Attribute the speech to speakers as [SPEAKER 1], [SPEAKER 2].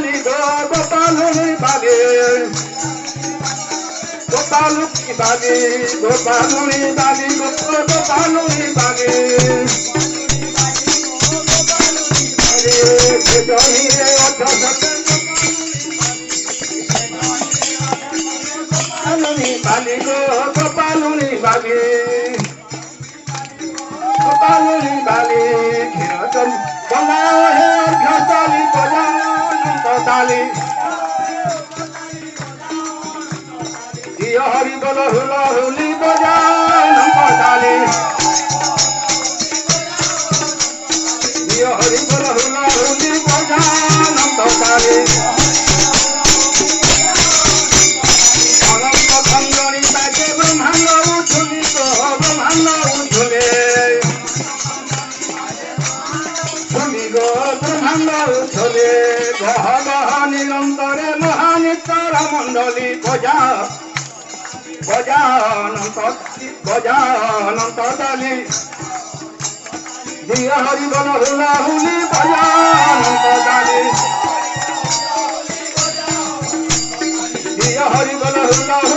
[SPEAKER 1] বালি গো গোপালুনি বালি গোপালুনি বালি গোপালুনি বালি গোপালুনি বালি জমিরে গোপালুনি বালি গো গোপালুনি বালি গোপালুনি বালি ক্ষীরচন বলা হে অর্ঘ্যতালি বজালি হরি বল হুল হুলি বজালি হরি বল হুল হুলি বজালি অনন্ত খণ্ডনী তাকে ব্রহ্মাণ্ড উঠুলি তো ব্রহ্মাণ্ড উঠুলে তুমি গো ব্রহ্মাণ্ড উঠুলে গহ গহ নিরন্তরে মহানিতর মণ্ডলী গজানন্ত দালি জিয়া হরি বল হুলা হুলি গজানন্ত দালি জিয়া হরি বল হুলা